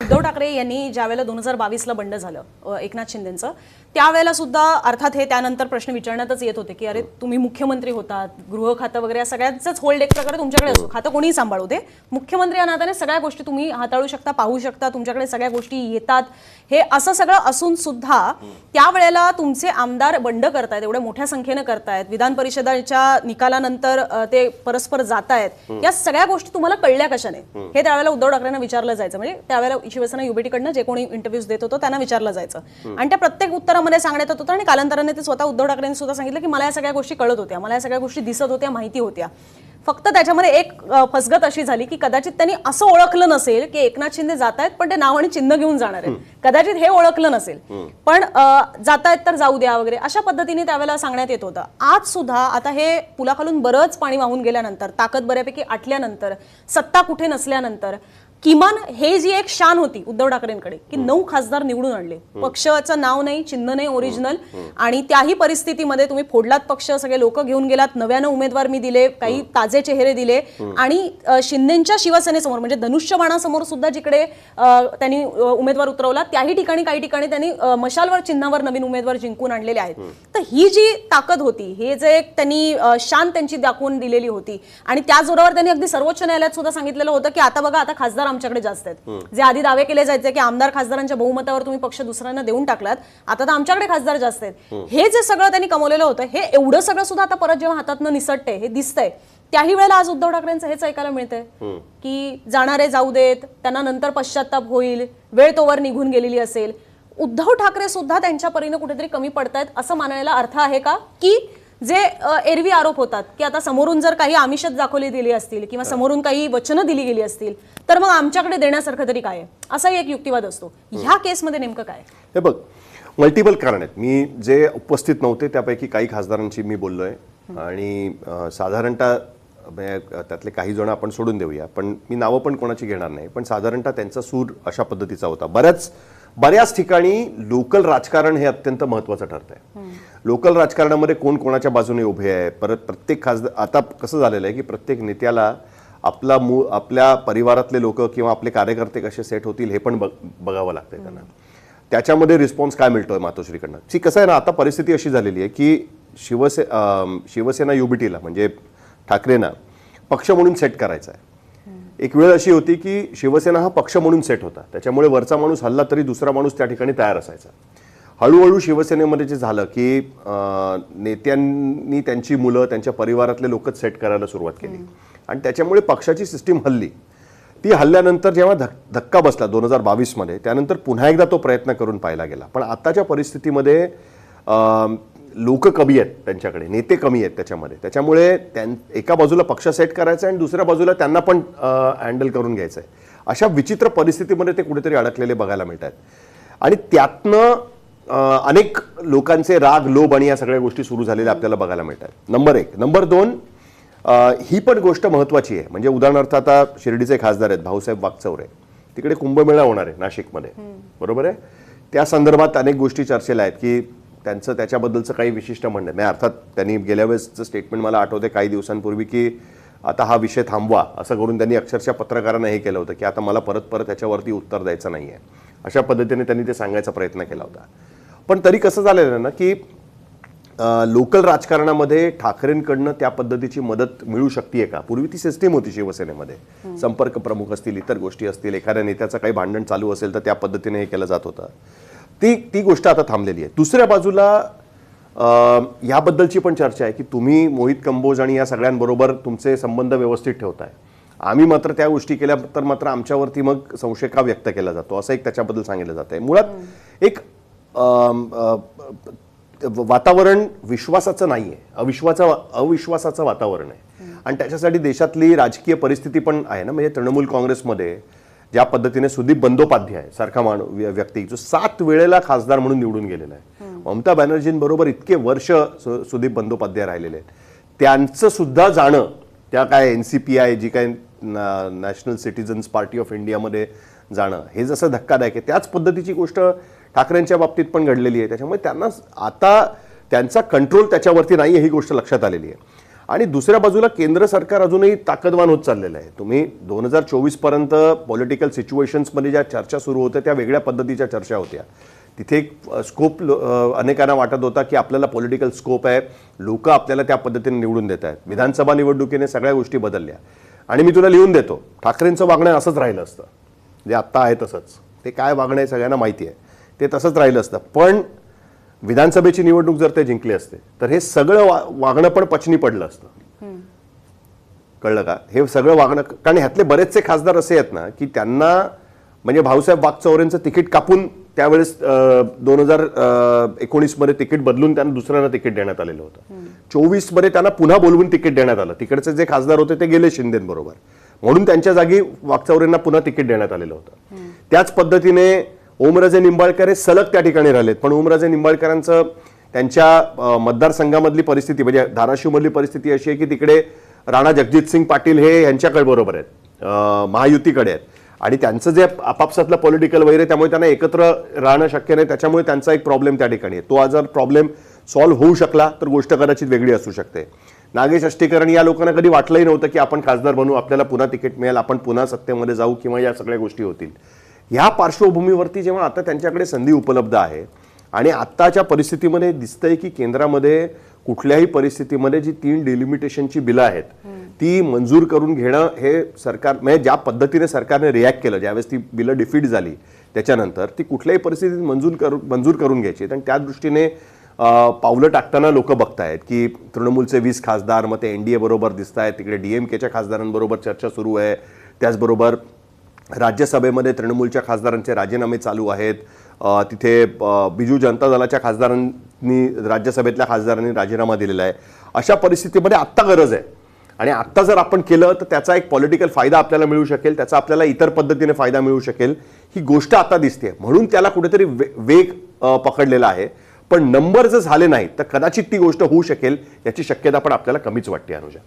उद्धव ठाकरे यांनी ज्यावेळेला 2022ला बंड झालं एकनाथ शिंदेंचं, त्यावेळेला सुद्धा अर्थात हे त्यानंतर प्रश्न विचारण्यातच येत होते की अरे तुम्ही मुख्यमंत्री होतात, गृह खातं वगैरे सगळ्यांचंच होल्ड एक प्रकारे तुमच्याकडे असतो, खातं कोणीही सांभाळू दे, मुख्यमंत्री या नात्याने सगळ्या गोष्टी तुम्ही हाताळू शकता, पाहू शकता, तुमच्याकडे सगळ्या गोष्टी येतात, हे असं सगळं असून सुद्धा त्यावेळेला तुमचे आमदार बंड करतायत, एवढ्या मोठ्या संख्येने करतायत, विधान परिषदेच्या निकालानंतर ते परस्पर जात आहेत, या सगळ्या गोष्टी तुम्हाला कळल्या कशाने, हे त्यावेळेला उद्धव ठाकरेंना विचारलं जायचं. म्हणजे त्यावेळेला शिवसेना युबीटीकडनं जे कोणी इंटरव्ह्यूज देत होतो त्यांना विचारलं जायचं आणि त्या प्रत्येक उत्तरामध्ये सांगण्यात येत होतं आणि कालांतराने ते स्वतः उद्धव ठाकरेंनी सुद्धा सांगितलं की मला या सगळ्या गोष्टी कळत होत्या, मला या सगळ्या गोष्टी दिसत होत्या, माहिती होत्या. फक्त त्याच्यामध्ये एक फसगत अशी झाली की कदाचित त्यांनी असं ओळखलं नसेल की एकनाथ शिंदे जात आहेत पण ते नाव आणि चिन्ह घेऊन जाणार आहेत, कदाचित हे ओळखलं नसेल, पण जात आहेत तर जाऊ द्या वगैरे अशा पद्धतीने त्यावेळेला सांगण्यात येत होतं. आज सुद्धा आता हे पुलाखालून बरंच पाणी वाहून गेल्यानंतर, ताकद बऱ्यापैकी आटल्यानंतर, सत्ता कुठे नसल्यानंतर किमान हे जी एक शान होती उद्धव ठाकरेंकडे की 9 खासदार निवडून आणले, पक्षाचं नाव नाही, चिन्ह नाही, ओरिजिनल, आणि त्याही परिस्थितीमध्ये तुम्ही फोडलात पक्ष, सगळे लोक घेऊन गेलात, नव्यानं उमेदवार मी दिले, काही ताजे चेहरे दिले आणि शिंदेच्या शिवसेनेसमोर म्हणजे धनुष्यबाणासमोर सुद्धा जिकडे त्यांनी उमेदवार उतरवला त्याही ठिकाणी काही ठिकाणी त्यांनी मशालवर चिन्हावर नवीन उमेदवार जिंकून आणलेले आहेत. तर ही जी ताकद होती, हे जे एक त्यांनी शान त्यांची दाखवून दिलेली होती आणि त्या जोरावर त्यांनी अगदी सर्वोच्च न्यायालयात सुद्धा सांगितलेलं होतं की आता बघा, आता खासदार आमच्याकडे जास्त आहेत, जे आधी दावे केले जायचे की आमदार खासदारांच्या बहुमतावर तुम्ही पक्ष दुसऱ्यांना देऊन टाकलात, आता तर आमच्याकडे खासदार जास्त आहेत. हे जे सगळं त्यांनी कमवलेलं होतं, हे एवढं सगळं सुद्धा आता परत जेव्हा हातातनं निसटते, हे दिसतंय, त्याही वेळेला आज उद्धव ठाकरेंचं हेच ऐकायला मिळतंय की जाणारे जाऊ देत, त्यांना नंतर पश्चाताप होईल, वेळ तोवर निघून गेलेली असेल. उद्धव ठाकरे सुद्धा त्यांच्या परीने कुठेतरी कमी पडतायत असं मानायला अर्थ आहे का? की जे एरवी आरोप होतात की आता समोरून जर काही आमिषच दाखवली दिली असतील किंवा समोरून काही वचनं दिली गेली असतील तर मग आमच्याकडे देण्यासारखं तरी काय आहे, असाही एक युक्तिवाद असतो. ह्या केसमध्ये नेमकं काय? हे बघ, मल्टिपल कारण आहेत. मी जे उपस्थित नव्हते त्यापैकी काही खासदारांची मी बोललोय आणि साधारणतः त्यातले काही जण आपण सोडून देऊया, पण मी नावं पण कोणाची घेणार नाही, पण साधारणतः त्यांचा सूर अशा पद्धतीचा होता. बऱ्याच ठिकाणी लोकल राजकारण हे अत्यंत महत्त्वाचं ठरतंय. लोकल राजकारणामध्ये कोण कोणाच्या बाजूने उभे आहे, परत प्रत्येक खासदार, आता कसं झालेलं आहे की प्रत्येक नेत्याला आपल्या परिवारातले लोक किंवा आपले कार्यकर्ते कसे सेट होतील हे पण बघावं लागतंय त्यांना. त्याच्यामध्ये रिस्पॉन्स काय मिळतोय मातोश्रीकडनं. कसं आहे ना, आता परिस्थिती अशी झालेली आहे की शिवसेना युबीटीला म्हणजे ठाकरेंना पक्ष म्हणून सेट करायचा आहे. एक वेळ अशी होती की शिवसेना हा पक्ष म्हणून सेट होता, त्याच्यामुळे वरचा माणूस हल्ला तरी दुसरा माणूस त्या ठिकाणी तयार असायचा. हळूहळू शिवसेनेमध्ये जे झालं की नेत्यांनी त्यांची मुलं, त्यांच्या परिवारातले लोकच सेट करायला सुरुवात केली आणि त्याच्यामुळे पक्षाची सिस्टीम हल्ली. ती हल्ल्यानंतर जेव्हा धक्का बसला 2022 मध्ये, त्यानंतर पुन्हा एकदा तो प्रयत्न करून पाहिला गेला. पण आताच्या परिस्थितीमध्ये लोक कमी आहेत त्यांच्याकडे, नेते कमी आहेत त्याच्यामुळे एका बाजूला पक्ष सेट करायचा आणि दुसऱ्या बाजूला त्यांना पण हँडल करून घ्यायचं आहे. अशा विचित्र परिस्थितीमध्ये ते कुठेतरी अडकलेले बघायला मिळतात आणि त्यातनं अनेक लोकांचे राग, लोभ आणि या सगळ्या गोष्टी सुरू झालेल्या आपल्याला बघायला मिळतात. नंबर 1. नंबर 2, ही पण गोष्ट महत्वाची आहे. म्हणजे उदाहरणार्थ आता शिर्डीचे खासदार आहेत भाऊसाहेब वागचौरे, तिकडे कुंभमेळा होणार आहे नाशिकमध्ये, बरोबर आहे. त्या संदर्भात अनेक गोष्टी चर्चेला आहेत की त्यांचं त्याच्याबद्दलचं काही विशिष्ट म्हणणं नाही. अर्थात त्यांनी गेल्या वेळेसचं स्टेटमेंट मला आठवते काही दिवसांपूर्वी की आता हा विषय थांबवा असं करून त्यांनी अक्षरशः पत्रकारांना हे केलं होतं की आता मला परत त्याच्यावरती उत्तर द्यायचं नाही आहे, अशा पद्धतीने त्यांनी ते सांगायचा प्रयत्न केला होता. पण तरी कसं झालेलं ना की लोकल राजकारणामध्ये ठाकरेंकडनं त्या पद्धतीची मदत मिळू शकते का? पूर्वी ती सिस्टीम होती शिवसेनेमध्ये, संपर्क प्रमुख असतील, इतर गोष्टी असतील, एखाद्या नेत्याचं काही भांडण चालू असेल तर त्या पद्धतीने हे केलं जात होतं. ती गोष्ट आता थांबलेली आहे. दुसऱ्या बाजूला याबद्दलची पण चर्चा आहे की तुम्ही मोहित कंबोज आणि या सगळ्यांबरोबर तुमचे संबंध व्यवस्थित ठेवताय, आम्ही मात्र त्या गोष्टी केल्या तर मात्र आमच्यावरती मग संशय का व्यक्त केला जातो, असं एक त्याच्याबद्दल सांगितलं जात आहे. मुळात एक वातावरण विश्वासाचं नाहीये, अविश्वासाचं वातावरण आहे आणि त्याच्यासाठी देशातली राजकीय परिस्थिती पण आहे ना. म्हणजे तृणमूल काँग्रेसमध्ये ज्या पद्धतीने सुदीप बंदोपाध्याय सारखा व्यक्ती जो 7 वेळेला खासदार म्हणून निवडून गेलेला आहे, ममता बॅनर्जींबरोबर इतके वर्ष सुदीप बंदोपाध्याय राहिलेले आहेत, त्यांचं सुद्धा जाणं त्या काय NCPI जी काय नॅशनल सिटीजन्स पार्टी ऑफ इंडियामध्ये जाणं हे जसं धक्कादायक आहे, त्याच पद्धतीची गोष्ट ठाकरेंच्या बाबतीत पण घडलेली आहे. त्याच्यामुळे त्यांना आता त्यांचा कंट्रोल त्याच्यावरती नाही ही गोष्ट लक्षात आलेली आहे. आणि दुसऱ्या बाजूला केंद्र सरकार अजूनही ताकदवान होत चाललेलं आहे. तुम्ही 2024 पर्यंत पॉलिटिकल सिच्युएशन्समध्ये ज्या चर्चा सुरू होत्या त्या वेगळ्या पद्धतीच्या चर्चा होत्या. तिथे एक स्कोप अनेकांना वाटत होता की आपल्याला पॉलिटिकल स्कोप आहे, लोक आपल्याला त्या पद्धतीने निवडून देत आहेत. विधानसभा निवडणुकीने सगळ्या गोष्टी बदलल्या. आणि मी तुला लिहून देतो, ठाकरेंचं वागणं असंच राहिलं असतं, जे आत्ता आहे तसंच. ते काय वागणं आहे सगळ्यांना माहिती आहे, ते तसंच राहिलं असतं. पण विधानसभेची निवडणूक जर ते जिंकली असते तर हे सगळं वागणं पण पचनी पडलं असतं. कळलं का? हे सगळं वागणं, कारण ह्यातले बरेचसे खासदार असे आहेत ना की त्यांना म्हणजे भाऊसाहेब वागचौरेंचं तिकीट कापून त्यावेळेस 2019 मध्ये तिकीट बदलून त्यांना दुसऱ्यांना तिकीट देण्यात आलेलं होतं. 24 मध्ये त्यांना पुन्हा बोलवून तिकीट देण्यात आलं. तिकडचे जे खासदार होते ते गेले शिंदेबरोबर, म्हणून त्यांच्या जागी वागचौरेंना पुन्हा तिकीट देण्यात आलेलं होतं. त्याच पद्धतीने ओमराजे निंबाळकर हे सलग त्या ठिकाणी राहिलेत. पण ओमराजे निंबाळकरांचं त्यांच्या मतदारसंघामधली परिस्थिती म्हणजे धाराशिवमधली परिस्थिती अशी आहे की तिकडे राणा जगजितसिंग पाटील हे यांच्याकडे बरोबर आहेत, महायुतीकडे आहेत. आणि त्यांचं जे आपापसातलं पॉलिटिकल वगैरे, त्यामुळे त्यांना एकत्र राहणं शक्य नाही. त्याच्यामुळे त्यांचा एक प्रॉब्लेम त्या ठिकाणी आहे. तो जर प्रॉब्लेम सॉल्व्ह होऊ शकला तर गोष्ट कदाचित वेगळी असू शकते. नागेश अष्टीकरण या लोकांना कधी वाटलंही नव्हतं की आपण खासदार बनू, आपल्याला पुन्हा तिकीट मिळेल, आपण पुन्हा सत्तेमध्ये जाऊ किंवा या सगळ्या गोष्टी होतील. ह्या पार्श्वभूमीवरती जेव्हा आता त्यांच्याकडे संधी उपलब्ध आहे आणि आत्ताच्या परिस्थितीमध्ये दिसतंय की केंद्रामध्ये कुठल्याही परिस्थितीमध्ये जी 3 डिलिमिटेशनची बिलं आहेत ती मंजूर करून घेणं हे सरकार, म्हणजे ज्या पद्धतीने सरकारने रिॲक्ट केलं ज्यावेळेस ती बिलं डिफीट झाली त्याच्यानंतर, ती कुठल्याही परिस्थितीत मंजूर करून घ्यायची. आणि त्या दृष्टीने पावलं टाकताना लोक बघतायत की तृणमूलचे 20 खासदार, मग ते NDA बरोबर दिसत आहेत, तिकडे DMKच्या खासदारांबरोबर चर्चा सुरू आहे. त्याचबरोबर राज्यसभेमध्ये तृणमूलच्या खासदारांचे राजीनामे चालू आहेत. तिथे बिजू जनता दलाच्या खासदारांनी, राज्यसभेतल्या खासदारांनी राजीनामा दिलेला आहे. अशा परिस्थितीमध्ये आत्ता गरज आहे आणि आत्ता जर आपण केलं तर त्याचा एक पॉलिटिकल फायदा आपल्याला मिळू शकेल, त्याचा आपल्याला इतर पद्धतीने फायदा मिळू शकेल. ही गोष्ट आता दिसते, म्हणून त्याला कुठेतरी वेग पकडलेला आहे. पण नंबर जर झाले नाही तर कदाचित ती गोष्ट होऊ शकेल याची शक्यता पण आपल्याला कमीच वाटते अनुजा.